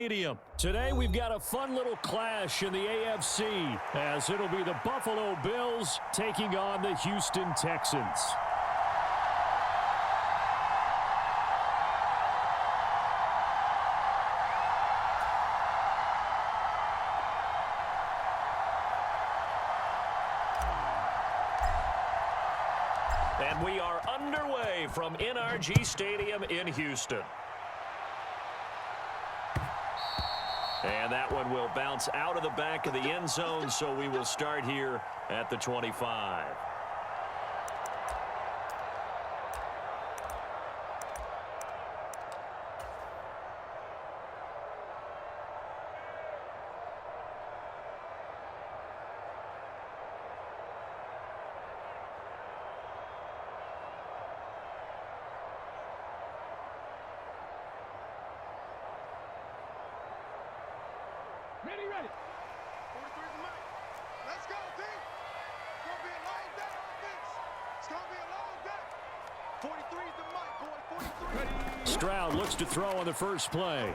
Stadium. Today we've got a fun little clash in the AFC as it'll be the Buffalo Bills taking on the Houston Texans. And we are underway from NRG Stadium in Houston. And that one will bounce out of the back of the end zone, so we will start here at the 25. Ready. 43 is the mic. Let's go, team. It's going to be a long day on this. It's going to be a long day. 43 is the mic, boy. 43. Ready. Stroud looks to throw on the first play.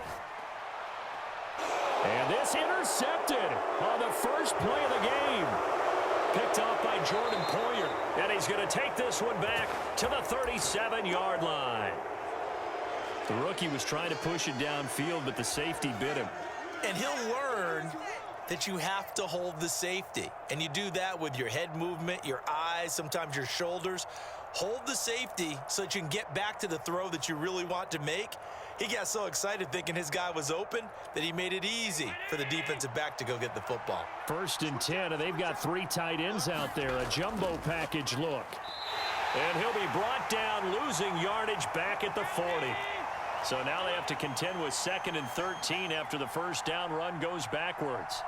And this intercepted on the first play of the game. Picked off by Jordan Poyer. And he's going to take this one back to the 37-yard line. The rookie was trying to push it downfield, but the safety bit him. And he'll learn that you have to hold the safety. And you do that with your head movement, your eyes, sometimes your shoulders. Hold the safety so that you can get back to the throw that you really want to make. He got so excited thinking his guy was open that he made it easy for the defensive back to go get the football. 1st and 10, and they've got 3 tight ends out there. A jumbo package look. And he'll be brought down, losing yardage back at the 40. So now they have to contend with 2nd and 13 after the first down run goes backwards.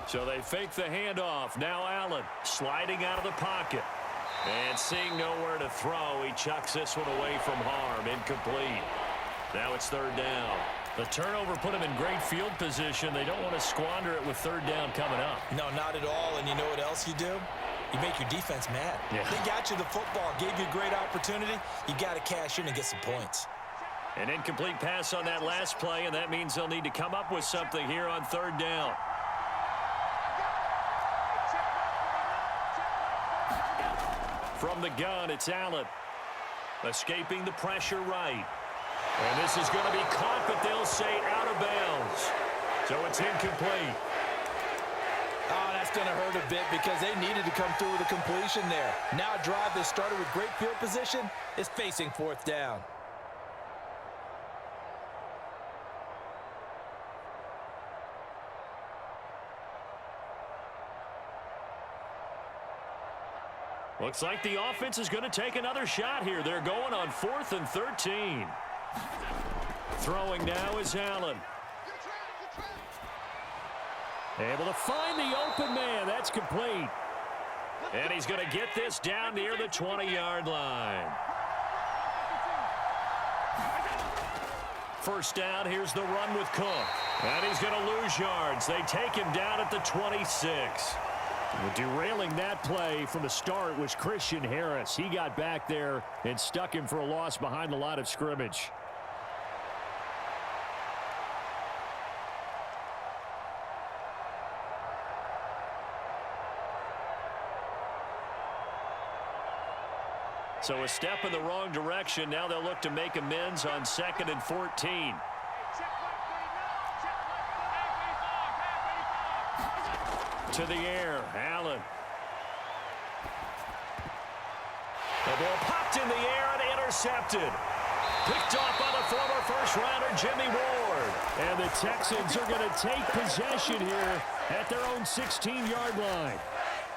So they fake the handoff. Now Allen sliding out of the pocket. And seeing nowhere to throw, he chucks this one away from harm. Incomplete. Now it's 3rd down. The turnover put him in great field position. They don't want to squander it with 3rd down coming up. No, not at all. And you know what else you do? You make your defense mad. Yeah. They got you the football, gave you a great opportunity. You got to cash in and get some points. An incomplete pass on that last play, and that means they'll need to come up with something here on 3rd down. From the gun, it's Allen. Escaping the pressure right. And this is going to be caught, but they'll say out of bounds. So it's incomplete. Oh, that's going to hurt a bit because they needed to come through with a completion there. Now a drive that started with great field position is facing 4th down. Looks like the offense is going to take another shot here. They're going on 4th and 13. Throwing now is Allen. Able to find the open man. That's complete. And he's going to get this down near the 20-yard line. 1st down. Here's the run with Cook. And he's going to lose yards. They take him down at the 26. Derailing that play from the start was Christian Harris. He got back there and stuck him for a loss behind the line of scrimmage. So a step in the wrong direction. Now they'll look to make amends on 2nd and 14. To the air, Allen. The ball popped in the air and intercepted. Picked off by the former first-rounder Jimmy Ward. And the Texans are going to take possession here at their own 16-yard line.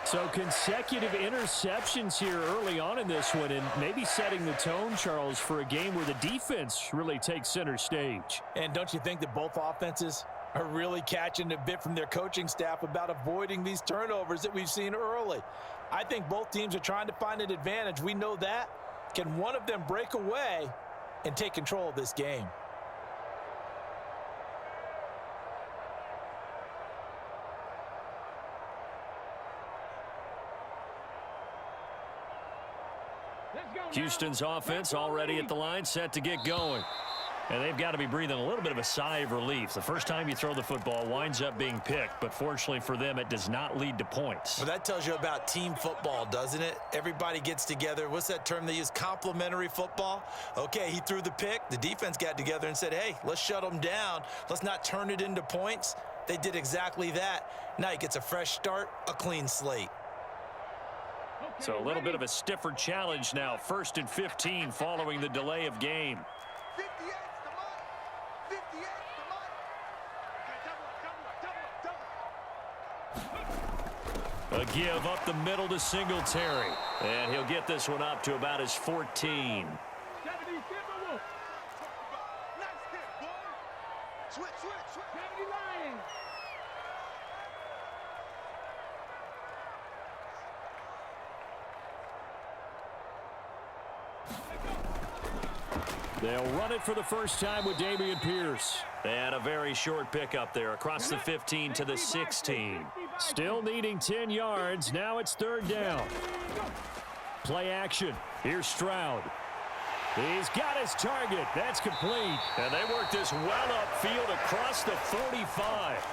So consecutive interceptions here early on in this one, and maybe setting the tone, Charles, for a game where the defense really takes center stage. And don't you think that both offenses are really catching a bit from their coaching staff about avoiding these turnovers that we've seen early? I think both teams are trying to find an advantage. We know that. Can one of them break away and take control of this game? Houston's offense already at the line, set to get going. And they've got to be breathing a little bit of a sigh of relief. The first time you throw the football winds up being picked, but fortunately for them, it does not lead to points. Well, that tells you about team football, doesn't it? Everybody gets together. What's that term they use? Complementary football? Okay, he threw the pick. The defense got together and said, hey, let's shut them down. Let's not turn it into points. They did exactly that. Now he gets a fresh start, a clean slate. So a little bit of a stiffer challenge now. 1st and 15 following the delay of game. 58's the mark. 58's the mark. Okay, double up. A give up the middle to Singletary. And he'll get this one up to about his 14. Nice hit, boy. Switch. 70 Lions. They'll run it for the first time with Dameon Pierce. And a very short pickup there across the 15 to the 16. Still needing 10 yards. Now it's 3rd down. Play action. Here's Stroud. He's got his target. That's complete. And they work this well upfield across the 45.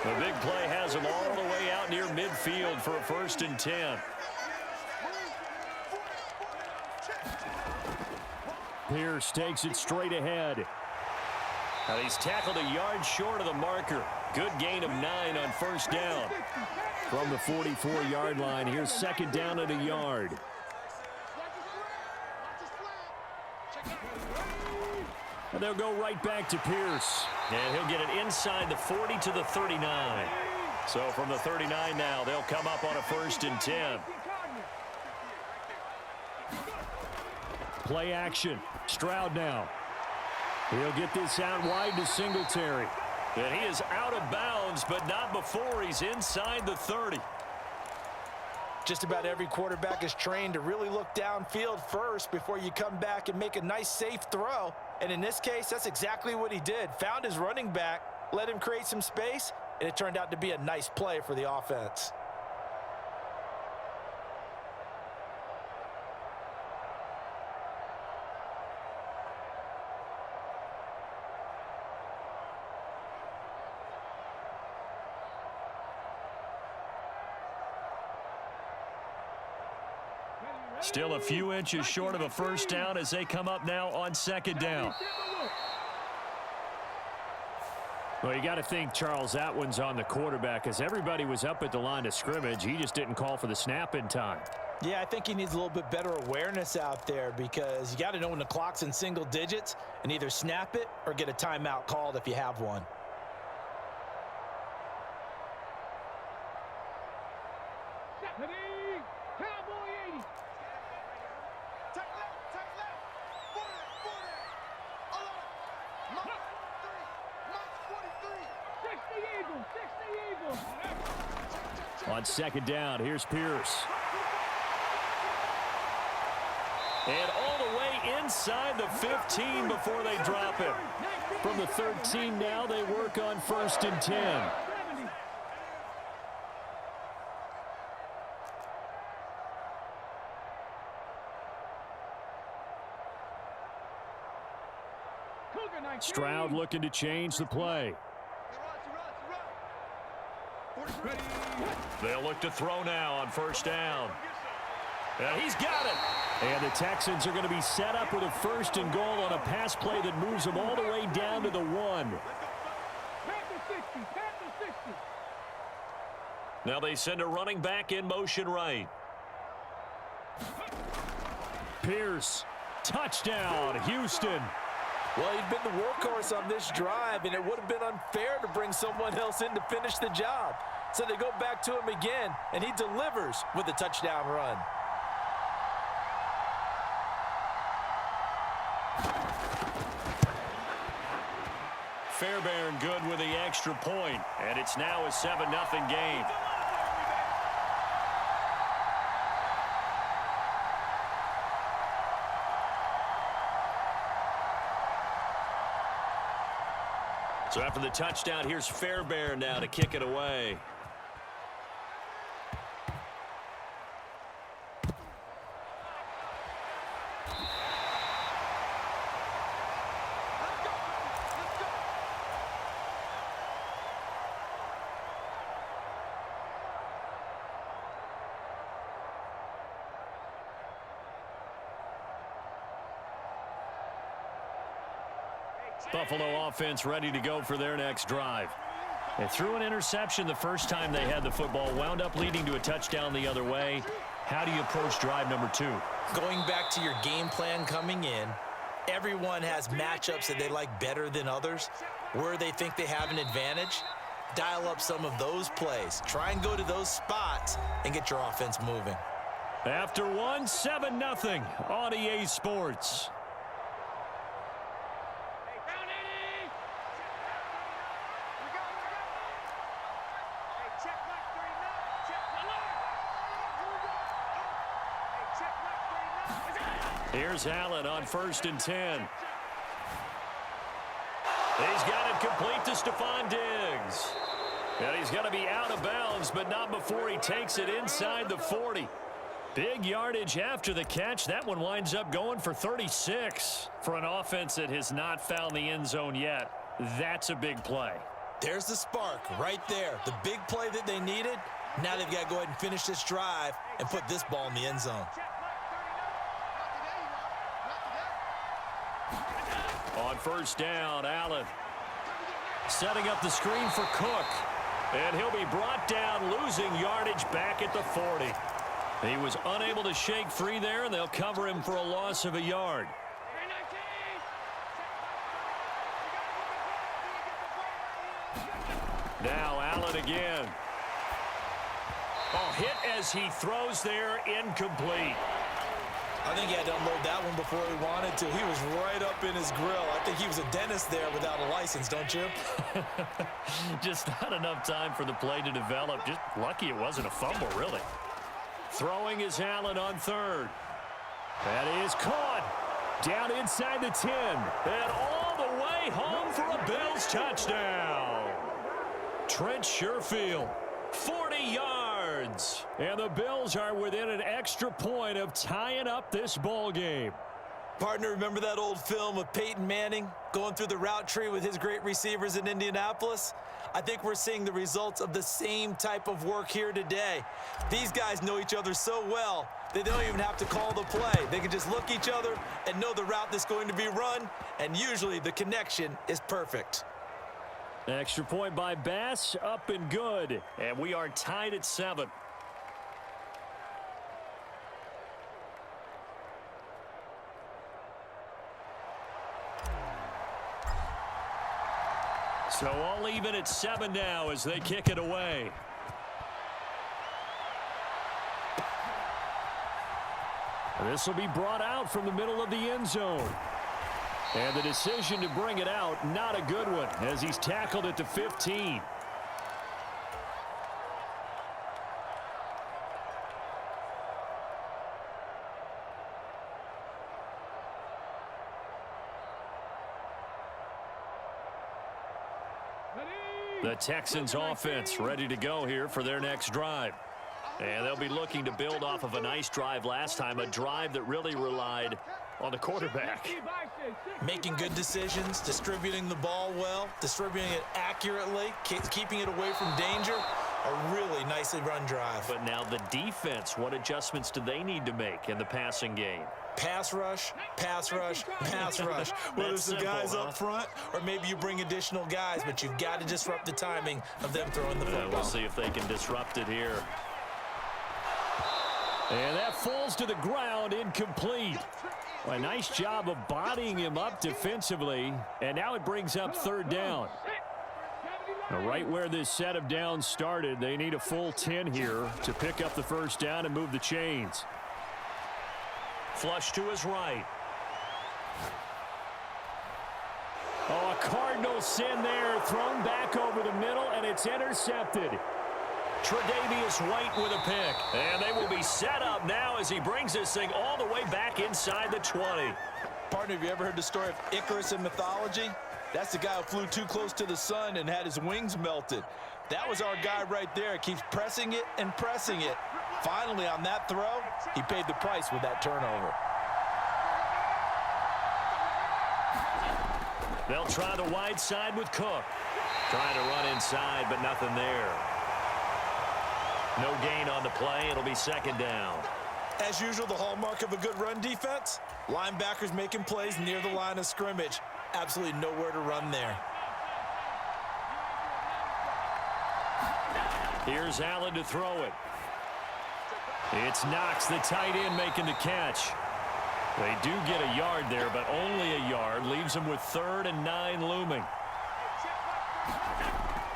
The big play has him all the way out near midfield for a 1st and 10. Pierce takes it straight ahead. And he's tackled a yard short of the marker. Good gain of 9 on 1st down. From the 44-yard line, here's 2nd down at a yard. And they'll go right back to Pierce. And he'll get it inside the 40 to the 39. So from the 39 now, they'll come up on a 1st and 10. Play action. Stroud now. He'll get this out wide to Singletary. And he is out of bounds, but not before he's inside the 30. Just about every quarterback is trained to really look downfield first before you come back and make a nice, safe throw. And in this case, that's exactly what he did. Found his running back, let him create some space, and it turned out to be a nice play for the offense. Still a few inches short of a 1st down as they come up now on 2nd down. Well, you got to think, Charles, that one's on the quarterback as everybody was up at the line of scrimmage. He just didn't call for the snap in time. Yeah, I think he needs a little bit better awareness out there because you got to know when the clock's in single digits and either snap it or get a timeout called if you have one. On 2nd down, here's Pierce. And all the way inside the 15 before they drop him. From the 13 now, they work on 1st and 10. Stroud looking to change the play. They'll look to throw now on 1st down. And he's got it. And the Texans are going to be set up with a 1st and goal on a pass play that moves them all the way down to the 1. Now they send a running back in motion right. Pierce, touchdown, Houston. Well, he's been the workhorse on this drive, and it would have been unfair to bring someone else in to finish the job. So they go back to him again, and he delivers with a touchdown run. Fairbairn good with the extra point, and it's now a 7-0 game. So after the touchdown, here's Fairbairn now to kick it away. Buffalo offense ready to go for their next drive. They threw an interception the first time they had the football, wound up leading to a touchdown the other way. How do you approach drive number 2? Going back to your game plan coming in, everyone has matchups that they like better than others. Where they think they have an advantage, dial up some of those plays. Try and go to those spots and get your offense moving. After one, 7-0 on EA Sports. Here's Allen on 1st and 10. He's got it complete to Stephon Diggs. And he's going to be out of bounds, but not before he takes it inside the 40. Big yardage after the catch. That one winds up going for 36 for an offense that has not found the end zone yet. That's a big play. There's the spark right there. The big play that they needed. Now they've got to go ahead and finish this drive and put this ball in the end zone. On 1st down, Allen setting up the screen for Cook. And he'll be brought down, losing yardage back at the 40. He was unable to shake free there, and they'll cover him for a loss of a yard. Now Allen again. Oh, hit as he throws there, incomplete. I think he had to unload that one before he wanted to. He was right up in his grill. I think he was a dentist there without a license, don't you? Just not enough time for the play to develop. Just lucky it wasn't a fumble, really. Throwing is Allen on 3rd. That is caught. Down inside the 10. And all the way home for a Bills touchdown. Trent Sherfield, 40 yards. And the Bills are within an extra point of tying up this ball game. Partner, remember that old film of Peyton Manning going through the route tree with his great receivers in Indianapolis? I think we're seeing the results of the same type of work here today. These guys know each other so well, they don't even have to call the play. They can just look each other and know the route that's going to be run, and usually the connection is perfect. Extra point by Bass, up and good. And we are tied at 7. So all even at 7 now as they kick it away. This will be brought out from the middle of the end zone. And the decision to bring it out, not a good one, as he's tackled at the 15. The Texans offense ready to go here for their next drive. And they'll be looking to build off of a nice drive last time, a drive that really relied on the quarterback. Making good decisions, distributing the ball well, distributing it accurately, keeping it away from danger. A really nicely run drive. But now the defense, what adjustments do they need to make in the passing game? Pass rush, pass rush, pass rush. Whether it's the guys up front or maybe you bring additional guys, but you've got to disrupt the timing of them throwing the football. We'll see if they can disrupt it here. And that falls to the ground, incomplete. A nice job of bodying him up defensively, and now it brings up 3rd down. Now, right where this set of downs started, they need a full 10 here to pick up the 1st down and move the chains. Flush to his right. Oh, a Cardinal sin there, thrown back over the middle, and it's intercepted. Tre'Davious White with a pick. And they will be set up now as he brings this thing all the way back inside the 20. Partner, have you ever heard the story of Icarus in mythology? That's the guy who flew too close to the sun and had his wings melted. That was our guy right there. Keeps pressing it and pressing it. Finally, on that throw, he paid the price with that turnover. They'll try the wide side with Cook. Trying to run inside, but nothing there. No gain on the play. It'll be 2nd down. As usual, the hallmark of a good run defense, linebackers making plays near the line of scrimmage. Absolutely nowhere to run there. Here's Allen to throw it. It's Knox, the tight end, making the catch. They do get a yard there, but only a yard. Leaves them with 3rd and 9 looming.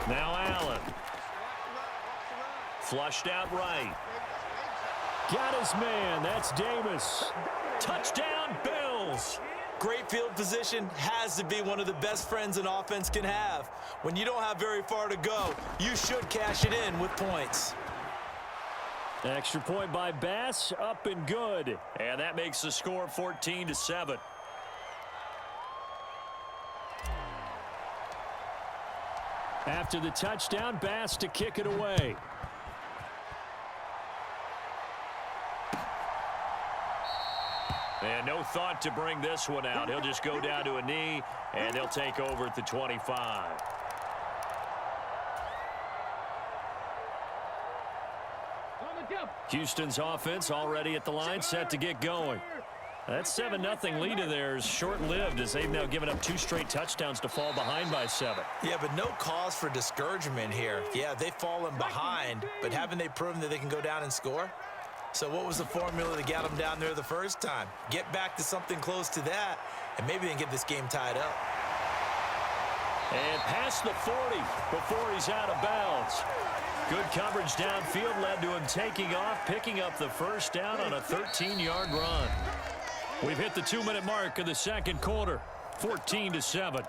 Now Allen. Flushed out right. Got his man. That's Davis. Touchdown, Bills. Great field position has to be one of the best friends an offense can have. When you don't have very far to go, you should cash it in with points. Extra point by Bass, up and good. And that makes the score 14-7. After the touchdown, Bass to kick it away. And no thought to bring this one out. He'll just go down to a knee, and they'll take over at the 25. Houston's offense already at the line, set to get going. That 7-0 lead of theirs short-lived as they've now given up 2 straight touchdowns to fall behind by 7. Yeah, but no cause for discouragement here. Yeah, they've fallen behind, but haven't they proven that they can go down and score? So what was the formula that got them down there the first time? Get back to something close to that, and maybe they can get this game tied up. And past the 40 before he's out of bounds. Good coverage downfield led to him taking off, picking up the first down on a 13-yard run. We've hit the 2-minute mark of the second quarter, 14-7. Let's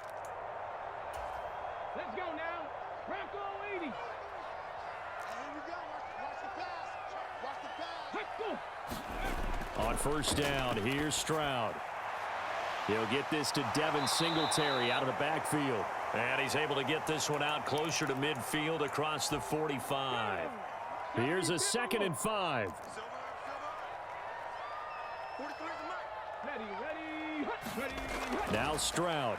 go now. Bronco 80. Here we go. Watch the pass. Watch the pass. Let's go. On first down, here's Stroud. He'll get this to Devin Singletary out of the backfield. And he's able to get this one out closer to midfield across the 45. Here's a 2nd and 5. Now Stroud.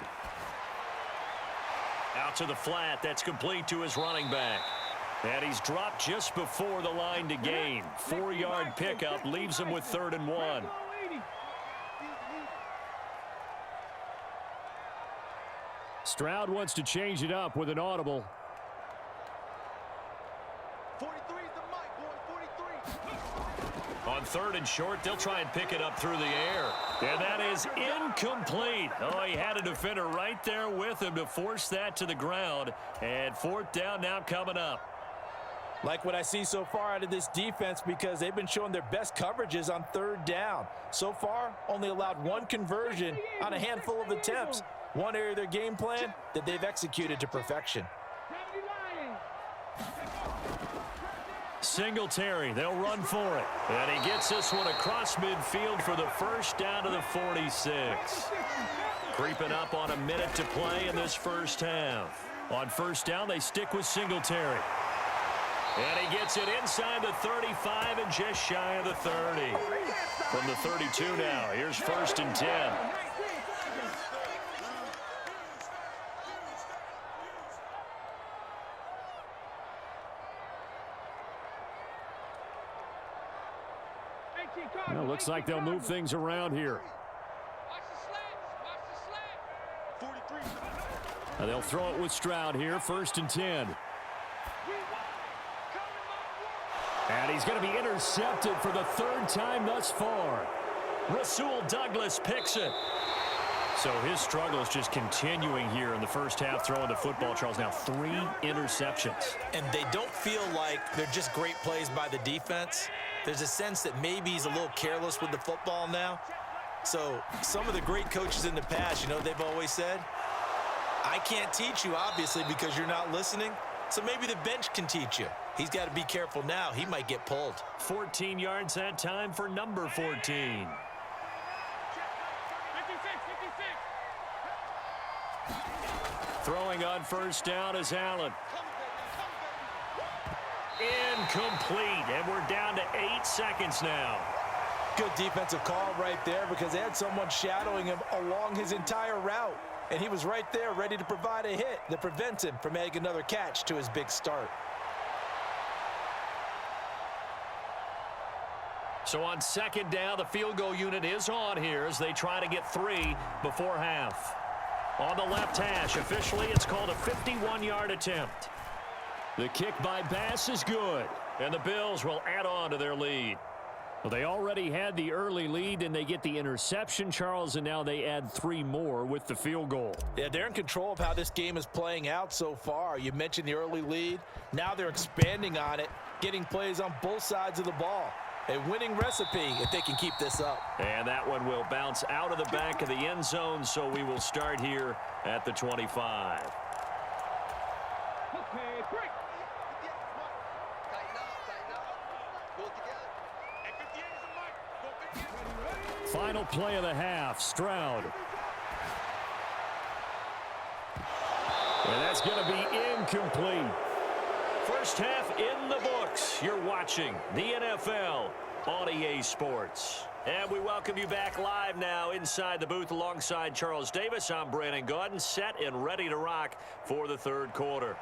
Out to the flat. That's complete to his running back. And he's dropped just before the line to gain. 4-yard pickup leaves him with 3rd and 1. Stroud wants to change it up with an audible. 43 is the mic, boy. 43. On 3rd and short, they'll try and pick it up through the air. And that is incomplete. Oh, he had a defender right there with him to force that to the ground. And 4th down now coming up. Like what I see so far out of this defense because they've been showing their best coverages on 3rd down. So far, only allowed 1 conversion on a handful of attempts. One area of their game plan that they've executed to perfection. Singletary, they'll run for it. And he gets this one across midfield for the first down to the 46. Creeping up on a minute to play in this first half. On first down, they stick with Singletary. And he gets it inside the 35 and just shy of the 30. From the 32 now, here's 1st and 10. Well, looks like they'll move things around here. And they'll throw it with Stroud here, 1st and 10. And he's going to be intercepted for the 3rd time thus far. Rasul Douglas picks it. So his struggle is just continuing here in the first half, throwing the football, Charles. Now 3 interceptions. And they don't feel like they're just great plays by the defense. There's a sense that maybe he's a little careless with the football now. So some of the great coaches in the past, you know, they've always said, I can't teach you, obviously, because you're not listening. So maybe the bench can teach you. He's got to be careful now. He might get pulled. 14 yards that time for number 14. Throwing on first down is Allen. Incomplete, and we're down to 8 seconds now. Good defensive call right there because they had someone shadowing him along his entire route. And he was right there ready to provide a hit that prevents him from making another catch to his big start. So on 2nd down, the field goal unit is on here as they try to get 3 before half. On the left hash, officially it's called a 51-yard attempt. The kick by Bass is good, and the Bills will add on to their lead. Well, they already had the early lead, and they get the interception, Charles, and now they add 3 more with the field goal. Yeah, they're in control of how this game is playing out so far. You mentioned the early lead. Now they're expanding on it, getting plays on both sides of the ball. A winning recipe if they can keep this up. And that one will bounce out of the back of the end zone, so we will start here at the 25. Okay, break. Tighten up. Go together. And 58 is the mark. Go 58. Final play of the half, Stroud. And that's going to be incomplete. First half in the books. You're watching the NFL on EA Sports. And we welcome you back live now inside the booth alongside Charles Davis. I'm Brandon Gaudin, set and ready to rock for the third quarter.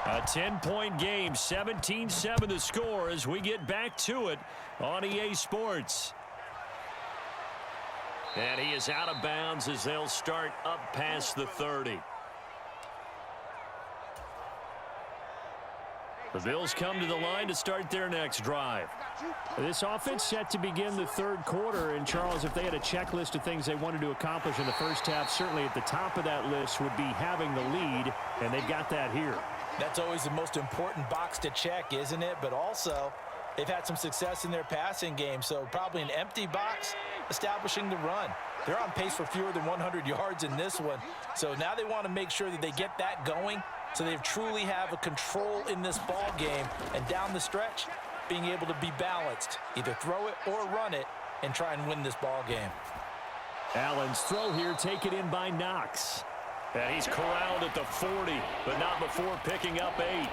A 10-point game, 17-7 the score as we get back to it on EA Sports. And he is out of bounds as they'll start up past the 30. The Bills come to the line to start their next drive. This offense set to begin the third quarter. And, Charles, if they had a checklist of things they wanted to accomplish in the first half, certainly at the top of that list would be having the lead, and they've got that here. That's always the most important box to check, isn't it? But also, they've had some success in their passing game, so probably an empty box establishing the run. They're on pace for fewer than 100 yards in this one, so now they want to make sure that they get that going so they truly have a control in this ball game, and down the stretch, being able to be balanced, either throw it or run it, and try and win this ball game. Allen's throw here taken in by Knox. And he's corralled at the 40, but not before picking up 8.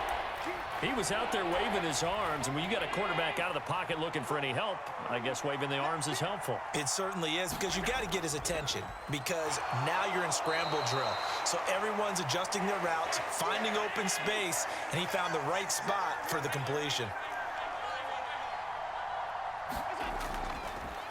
He was out there waving his arms, and when you got a quarterback out of the pocket looking for any help, I guess waving the arms is helpful. It certainly is, because you got to get his attention, because now you're in scramble drill. So everyone's adjusting their routes, finding open space, and he found the right spot for the completion.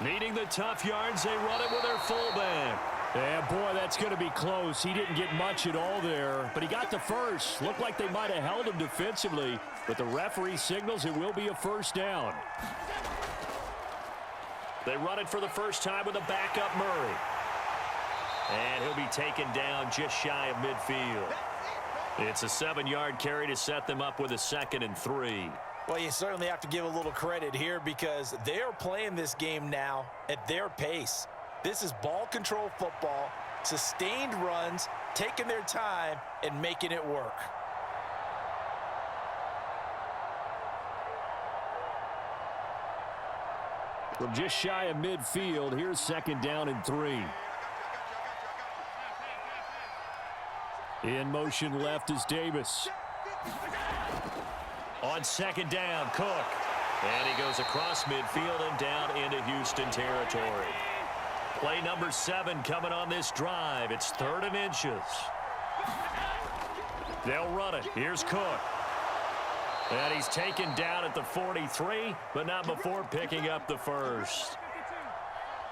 Needing the tough yards, they run it with their fullback. Yeah, boy, that's going to be close. He didn't get much at all there, but he got the first. Looked like they might have held him defensively, but the referee signals it will be a first down. They run it for the first time with a backup Murray. And he'll be taken down just shy of midfield. It's a 7-yard carry to set them up with a 2nd and 3. Well, you certainly have to give a little credit here because they are playing this game now at their pace. This is ball control football, sustained runs, taking their time, and making it work. From just shy of midfield, here's 2nd down and 3. In motion left is Davis. On 2nd down, Cook. And he goes across midfield and down into Houston territory. Play number 7 coming on this drive. It's 3rd and inches. They'll run it. Here's Cook. And he's taken down at the 43, but not before picking up the first.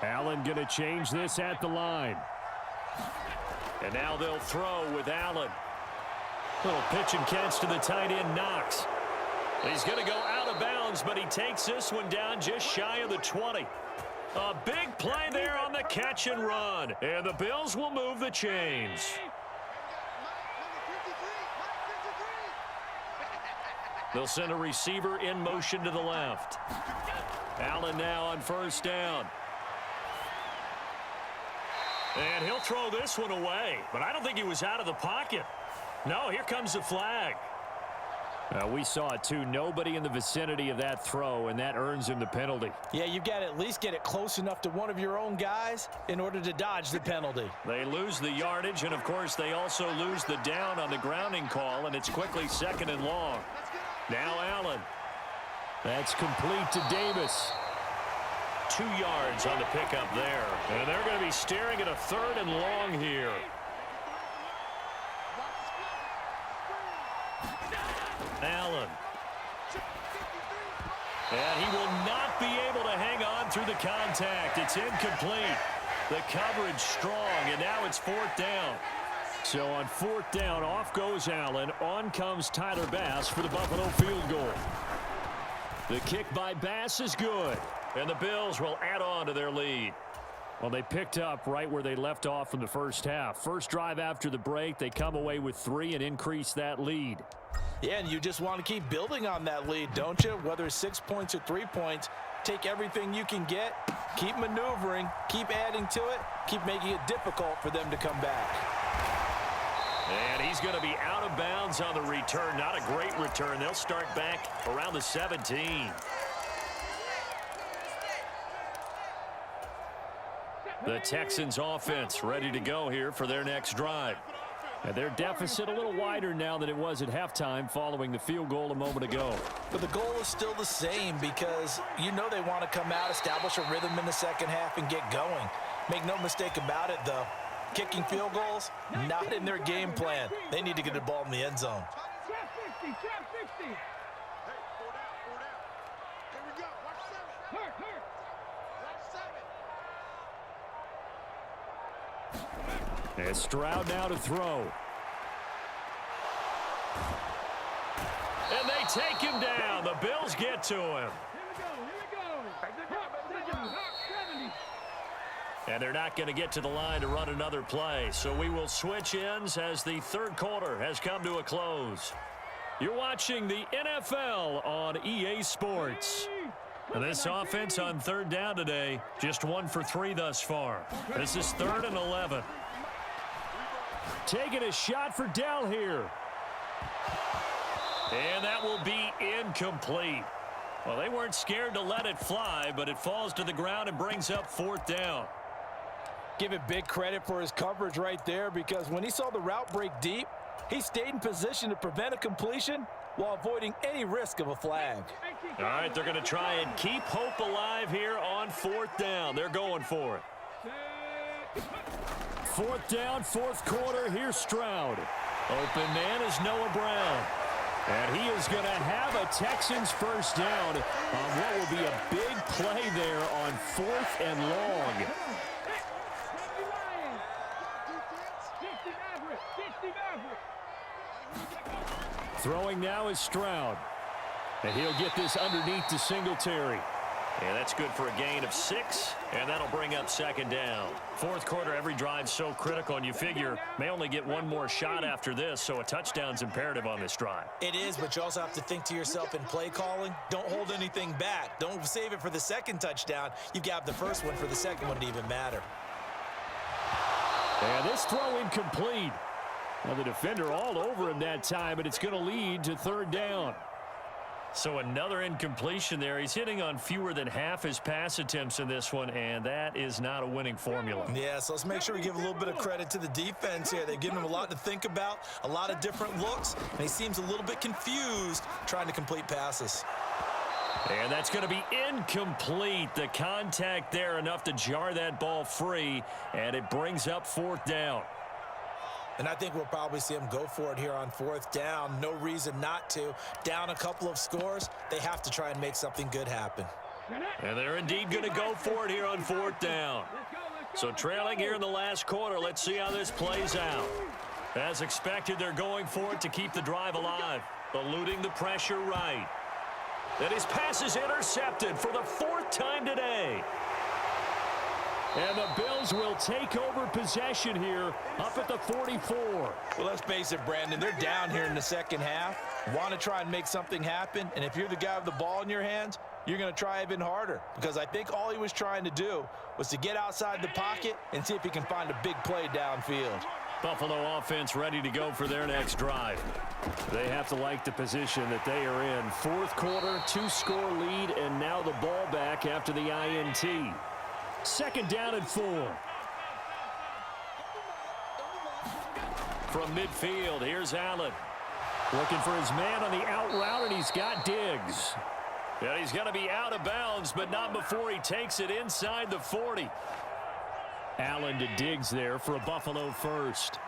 Allen going to change this at the line. And now they'll throw with Allen. Little pitch and catch to the tight end, Knox. He's going to go out of bounds, but he takes this one down just shy of the 20. A big play there on the catch and run. And the Bills will move the chains. They'll send a receiver in motion to the left. Allen now on 1st down. And he'll throw this one away. But I don't think he was out of the pocket. No, here comes the flag. We saw it too. Nobody in the vicinity of that throw, and that earns him the penalty. Yeah, you've got to at least get it close enough to one of your own guys in order to dodge the penalty. They lose the yardage, and, of course, they also lose the down on the grounding call, and it's quickly 2nd and long. Now Allen. That's complete to Davis. 2 yards on the pickup there. And they're going to be staring at a 3rd and long here. Allen. And he will not be able to hang on through the contact. It's incomplete. The coverage strong, and now it's 4th down. So on 4th down, off goes Allen. On comes Tyler Bass for the Buffalo field goal. The kick by Bass is good, and the Bills will add on to their lead. Well, they picked up right where they left off in the first half. First drive after the break, they come away with 3 and increase that lead. Yeah, and you just want to keep building on that lead, don't you? Whether it's 6 points or 3 points, take everything you can get, keep maneuvering, keep adding to it, keep making it difficult for them to come back. And he's going to be out of bounds on the return. Not a great return. They'll start back around the 17. The Texans offense ready to go here for their next drive. And their deficit a little wider now than it was at halftime following the field goal a moment ago. But the goal is still the same because you know they want to come out, establish a rhythm in the second half, and get going. Make no mistake about it, though. Kicking field goals, not in their game plan. They need to get the ball in the end zone. Trap 60, trap 60. Hey, 4 down, 4 down. Here we go. Watch 7. Hurt. Watch 7. And Stroud now to throw. And they take him down. The Bills get to him. Here we go. Hurt 70. And they're not going to get to the line to run another play. So we will switch ends as the third quarter has come to a close. You're watching the NFL on EA Sports. And this offense on 3rd down today, just 1 for 3 thus far. This is 3rd and 11. Taking a shot for Dell here. And that will be incomplete. Well, they weren't scared to let it fly, but it falls to the ground and brings up 4th down. Give it big credit for his coverage right there because when he saw the route break deep, he stayed in position to prevent a completion while avoiding any risk of a flag. All right, they're going to try and keep hope alive here on 4th down. They're going for it. 4th down, 4th quarter. Here's Stroud. Open man is Noah Brown. And he is going to have a Texans first down on what will be a big play there on 4th and long. Throwing now is Stroud. And he'll get this underneath to Singletary. And that's good for a gain of 6, and that'll bring up 2nd down. 4th quarter, every drive's so critical, and you figure may only get one more shot after this, so a touchdown's imperative on this drive. It is, but you also have to think to yourself in play calling, don't hold anything back. Don't save it for the 2nd touchdown. You've got the first one for the 2nd one to even matter. And this throw incomplete. Well, the defender all over him that time, but it's going to lead to 3rd down. So another incompletion there. He's hitting on fewer than half his pass attempts in this one, and that is not a winning formula. Yeah, so let's make sure we give a little bit of credit to the defense here. They've given him a lot to think about, a lot of different looks, and he seems a little bit confused trying to complete passes. And that's going to be incomplete. The contact there enough to jar that ball free, and it brings up 4th down. And I think we'll probably see him go for it here on 4th down. No reason not to. Down a couple of scores, they have to try and make something good happen. And they're indeed going to go for it here on 4th down. So trailing here in the last quarter, let's see how this plays out. As expected, they're going for it to keep the drive alive, eluding the pressure right. And his pass is intercepted for the 4th time today. And the Bills will take over possession here up at the 44. Well, let's face it, Brandon. They're down here in the second half. Want to try and make something happen. And if you're the guy with the ball in your hands, you're going to try even harder. Because I think all he was trying to do was to get outside the pocket and see if he can find a big play downfield. Buffalo offense ready to go for their next drive. They have to like the position that they are in. 4th quarter, 2-score lead, and now the ball back after the INT. 2nd down and 4. From midfield, here's Allen. Looking for his man on the out route, and he's got Diggs. And he's going to be out of bounds, but not before he takes it inside the 40. Allen to Diggs there for a Buffalo first.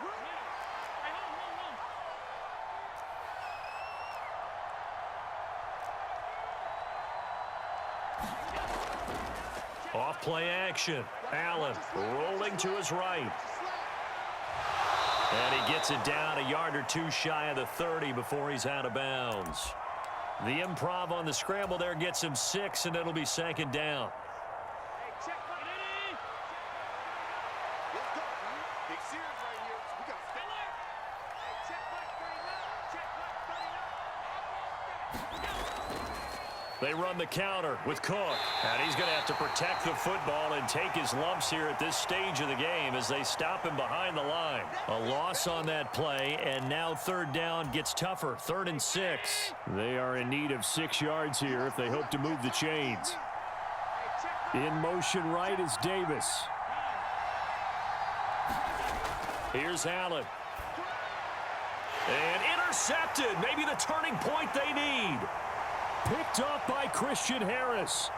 Off play action. Allen rolling to his right. And he gets it down a yard or two shy of the 30 before he's out of bounds. The improv on the scramble there gets him 6, and it'll be second down. They run the counter with Cook. And he's going to have to protect the football and take his lumps here at this stage of the game as they stop him behind the line. A loss on that play, and now third down gets tougher. 3rd and 6. They are in need of 6 yards here if they hope to move the chains. In motion right is Davis. Here's Allen. And intercepted. Maybe the turning point they need. Picked off by Christian Harris.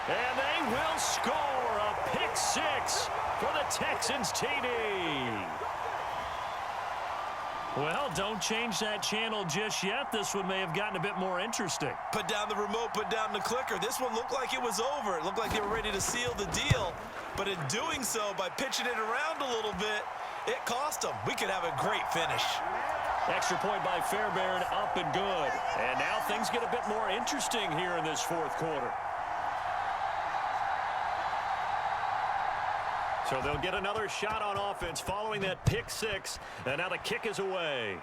And they will score a pick 6 for the Texans TD. Well, don't change that channel just yet. This one may have gotten a bit more interesting. Put down the remote, put down the clicker. This one looked like it was over. It looked like they were ready to seal the deal. But in doing so, by pitching it around a little bit, it cost them. We could have a great finish. Extra point by Fairbairn, up and good. And now things get a bit more interesting here in this 4th quarter. So they'll get another shot on offense following that pick 6. And now the kick is away.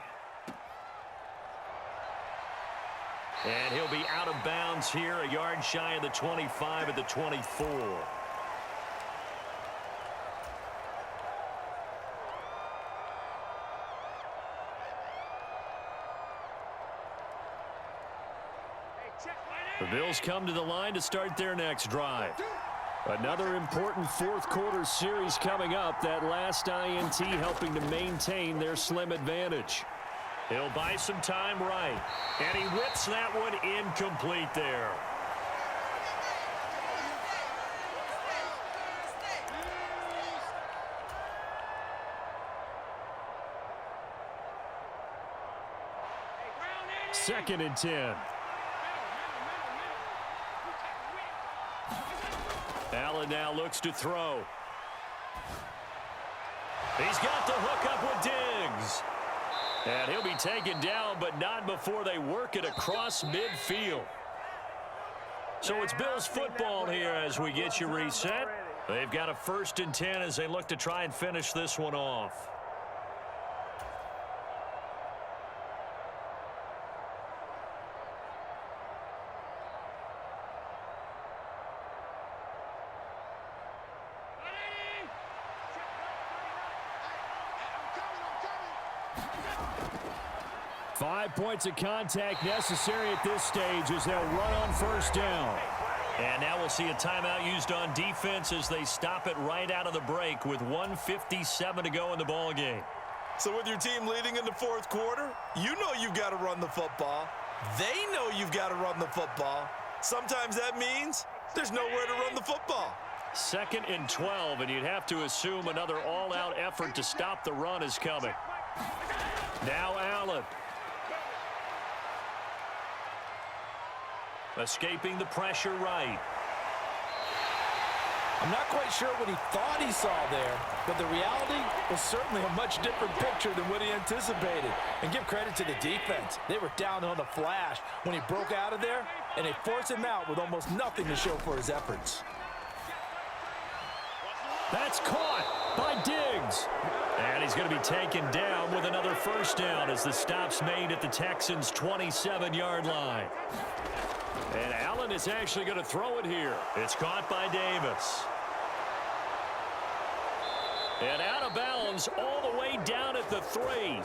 And he'll be out of bounds here, a yard shy of the 25 at the 24. The Bills come to the line to start their next drive. Another important 4th quarter series coming up. That last INT helping to maintain their slim advantage. He'll buy some time right. And he whips that one incomplete there. Second and 10. Allen now looks to throw. He's got the hook up with Diggs. And he'll be taken down, but not before they work it across midfield. So it's Bills football here as we get you reset. They've got a 1st and 10 as they look to try and finish this one off. Five points of contact necessary at this stage as they'll run on 1st down. And now we'll see a timeout used on defense as they stop it right out of the break with 1:57 to go in the ball game. So with your team leading in the 4th quarter, you know you've got to run the football. They know you've got to run the football. Sometimes that means there's nowhere to run the football. 2nd and 12, and you'd have to assume another all-out effort to stop the run is coming. Now Allen. Escaping the pressure right. I'm not quite sure what he thought he saw there, but the reality was certainly a much different picture than what he anticipated. And give credit to the defense. They were down on the flash when he broke out of there, and they forced him out with almost nothing to show for his efforts. That's caught by Diggs. And he's going to be taken down with another 1st down as the stop's made at the Texans' 27-yard line. And Allen is actually going to throw it here. It's caught by Davis. And out of bounds all the way down at the 3.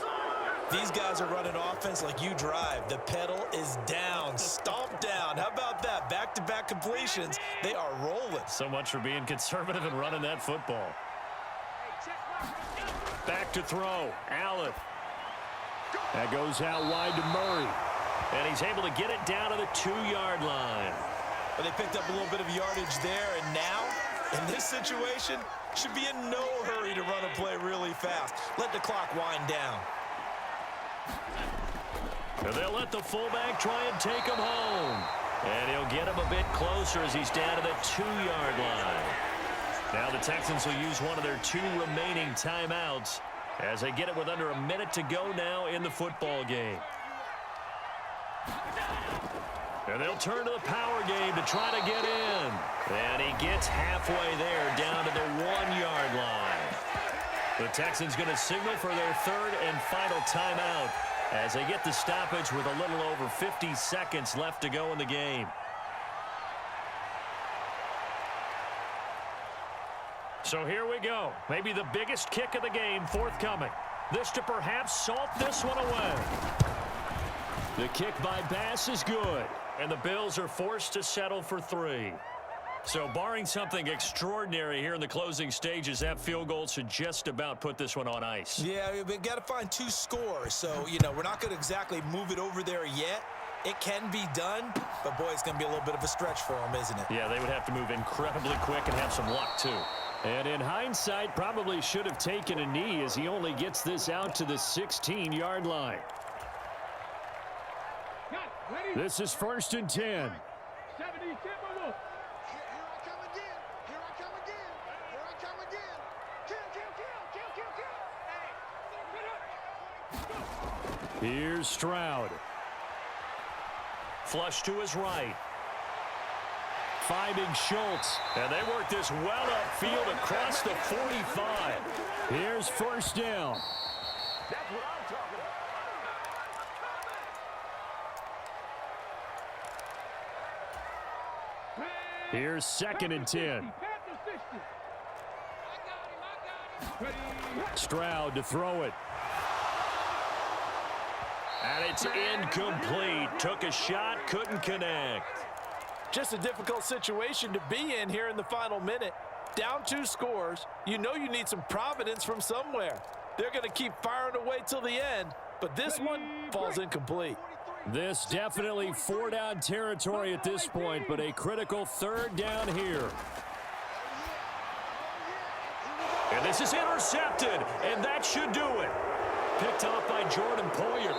These guys are running offense like you drive. The pedal is down, stomp down. How about that? Back-to-back completions. They are rolling. So much for being conservative and running that football. Back to throw. Allen. That goes out wide to Murray. And he's able to get it down to the 2-yard line. But they picked up a little bit of yardage there, and now, in this situation, should be in no hurry to run a play really fast. Let the clock wind down. And they'll let the fullback try and take him home. And he'll get him a bit closer as he's down to the 2-yard line. Now the Texans will use one of their 2 remaining timeouts as they get it with under a minute to go now in the football game. And they'll turn to the power game to try to get in. And he gets halfway there down to the 1-yard line. The Texans going to signal for their 3rd and final timeout as they get the stoppage with a little over 50 seconds left to go in the game. So here we go. Maybe the biggest kick of the game forthcoming. This to perhaps salt this one away. The kick by Bass is good, and the Bills are forced to settle for 3. So barring something extraordinary here in the closing stages, that field goal should just about put this one on ice. Yeah, we've got to find 2 scores. So, we're not going to exactly move it over there yet. It can be done, but, boy, it's going to be a little bit of a stretch for them, isn't it? Yeah, they would have to move incredibly quick and have some luck, too. And in hindsight, probably should have taken a knee as he only gets this out to the 16-yard line. This is 1st and 10. 70, Here I come again. Here I come again. Here I come again. Kill. Here's Stroud. Flush to his right. Finding Schultz. And they work this well upfield across the 45. Here's 1st down. That's what I'm talking about. Here's 2nd and 10. Stroud to throw it. And it's incomplete. Took a shot, couldn't connect. Just a difficult situation to be in here in the final minute. Down 2 scores. You need some providence from somewhere. They're going to keep firing away till the end, but this one falls incomplete. This definitely 4-down territory at this point, but a critical 3rd down here. And this is intercepted, and that should do it. Picked off by Jordan Poyer.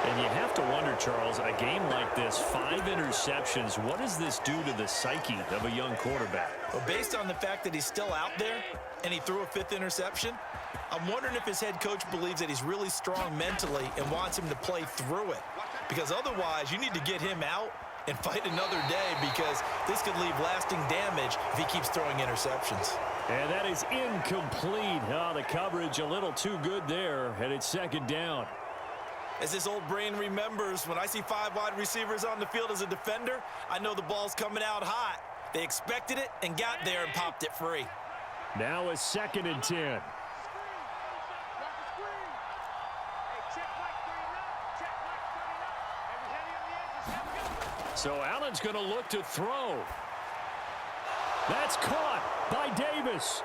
And you have to wonder, Charles, a game like this, 5 interceptions, what does this do to the psyche of a young quarterback? Well, based on the fact that he's still out there and he threw a 5th interception, I'm wondering if his head coach believes that he's really strong mentally and wants him to play through it. Because otherwise, you need to get him out and fight another day, because this could leave lasting damage if he keeps throwing interceptions. And that is incomplete. Oh, the coverage a little too good there, and it's 2nd down. As this old brain remembers, when I see 5 wide receivers on the field as a defender, I know the ball's coming out hot. They expected it and got there and popped it free. Now a 2nd and 10. So Allen's going to look to throw. That's caught by Davis.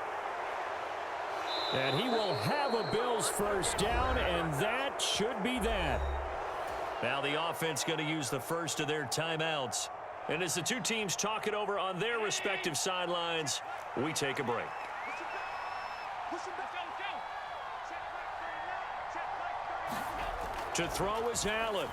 And he will have a Bills 1st down, and that should be that. Now the offense going to use the first of their timeouts. And as the 2 teams talk it over on their respective sidelines, we take a break. To throw is Allen.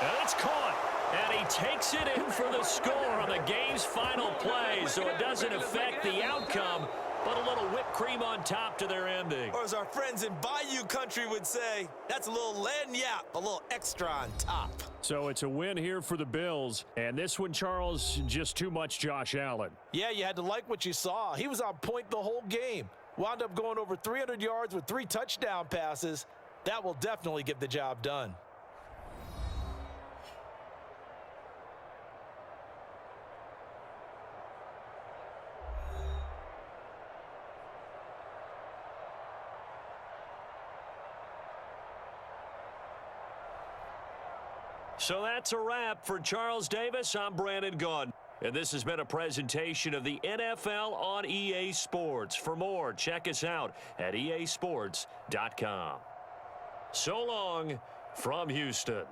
And it's caught. And he takes it in for the score on the game's final play, so it doesn't affect the outcome, but a little whipped cream on top to their ending. Or as our friends in Bayou country would say, that's a little lagniappe, a little extra on top. So it's a win here for the Bills, and this one, Charles, just too much Josh Allen. Yeah, you had to like what you saw. He was on point the whole game. Wound up going over 300 yards with 3 touchdown passes. That will definitely get the job done. So that's a wrap for Charles Davis. I'm Brandon Gaudin. And this has been a presentation of the NFL on EA Sports. For more, check us out at easports.com. So long from Houston.